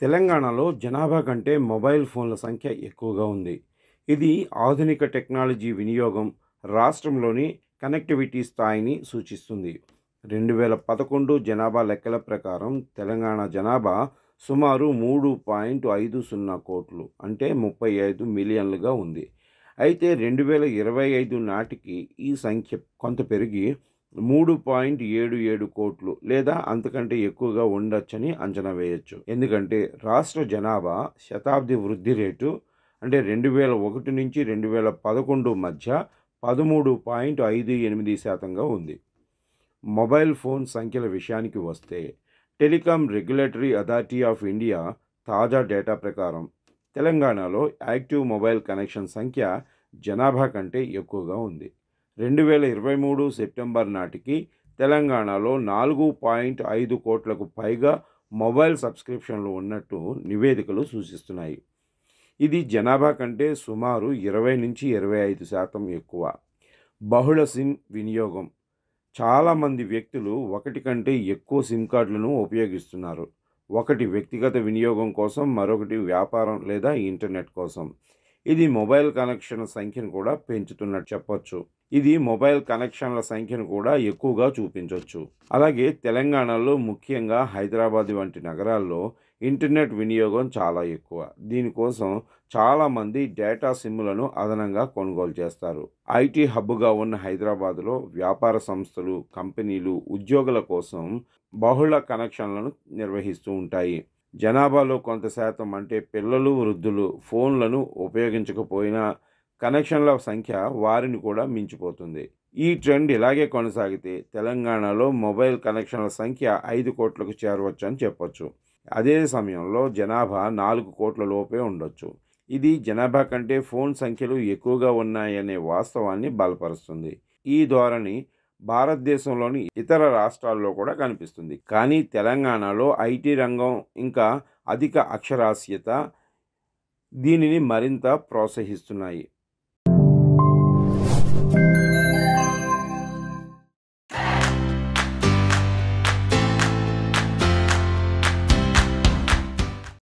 తెలంగాణలో జనాభా కంటే మొబైల్ ఫోన్ల సంఖ్య ఎక్కువగా ఉంది. ఇది ఆధునిక టెక్నాలజీ వినియోగం, రాష్ట్రంలోని కనెక్టివిటీ స్థాయిని సూచిస్తుంది. 2011 జనాభా లెక్కల ప్రకారం తెలంగాణ జనాభా సుమారు 3.50 కోట్లు అంటే 35 మిలియన్లుగా ఉంది. అయితే 2025 నాటికి ఈ సంఖ్య కొంత పెరిగి 3.77 కోట్లు లేదా అంతకంటే ఎక్కువగా ఉండొచ్చని అంచనా వేయొచ్చు. ఎందుకంటే రాష్ట్ర జనాభా శతాబ్ది వృద్ధి రేటు అంటే 2001 నుంచి 2011 మధ్య 13.58% ఉంది. మొబైల్ ఫోన్ సంఖ్యల విషయానికి వస్తే telecom regulatory authority of India తాజా డేటా ప్రకారం తెలంగాణలో యాక్టివ్ మొబైల్ కనెక్షన్ సంఖ్య జనాభా కంటే ఎక్కువగా ఉంది. 2023 సెప్టెంబర్ నాటికి తెలంగాణలో 4.5 కోట్లకు పైగా మొబైల్ సబ్స్క్రిప్షన్లు ఉన్నట్టు నివేదికలు సూచిస్తున్నాయి. ఇది జనాభా కంటే సుమారు 20-25% ఎక్కువ. బహుళ సిమ్ వినియోగం. చాలామంది వ్యక్తులు ఒకటి కంటే ఎక్కువ సిమ్ కార్డులను ఉపయోగిస్తున్నారు. ఒకటి వ్యక్తిగత వినియోగం కోసం, మరొకటి వ్యాపారం లేదా ఇంటర్నెట్ కోసం. ఇది మొబైల్ కనెక్షన్ల సంఖ్యను కూడా పెంచుతున్నట్టు చెప్పొచ్చు. ఇది మొబైల్ కనెక్షన్ల సంఖ్యను కూడా ఎక్కువగా చూపించవచ్చు. అలాగే తెలంగాణలో ముఖ్యంగా హైదరాబాద్ వంటి నగరాల్లో ఇంటర్నెట్ వినియోగం చాలా ఎక్కువ. దీనికోసం చాలామంది డేటా సిమ్లను అదనంగా కొనుగోలు చేస్తారు. ఐటీ హబ్గా ఉన్న హైదరాబాద్లో వ్యాపార సంస్థలు, కంపెనీలు ఉద్యోగుల కోసం బహుళ కనెక్షన్లను నిర్వహిస్తూ ఉంటాయి. జనాభాలో కొంత శాతం అంటే పిల్లలు, వృద్ధులు ఫోన్లను ఉపయోగించకపోయినా కనెక్షన్ల సంఖ్య వారిని కూడా మించిపోతుంది. ఈ ట్రెండ్ ఇలాగే కొనసాగితే తెలంగాణలో మొబైల్ కనెక్షన్ల సంఖ్య 5 కోట్లకు చేరవచ్చు అని చెప్పొచ్చు. అదే సమయంలో జనాభా 4 కోట్ల లోపే ఉండొచ్చు. ఇది జనాభా కంటే ఫోన్ సంఖ్యలు ఎక్కువగా ఉన్నాయనే వాస్తవాన్ని బలపరుస్తుంది. ఈ ధోరణి భారతదేశంలోని ఇతర రాష్ట్రాల్లో కూడా కనిపిస్తుంది. కానీ తెలంగాణలో ఐటీ రంగం ఇంకా అధిక అక్షరాస్యత దీనిని మరింత ప్రోత్సహిస్తున్నాయి.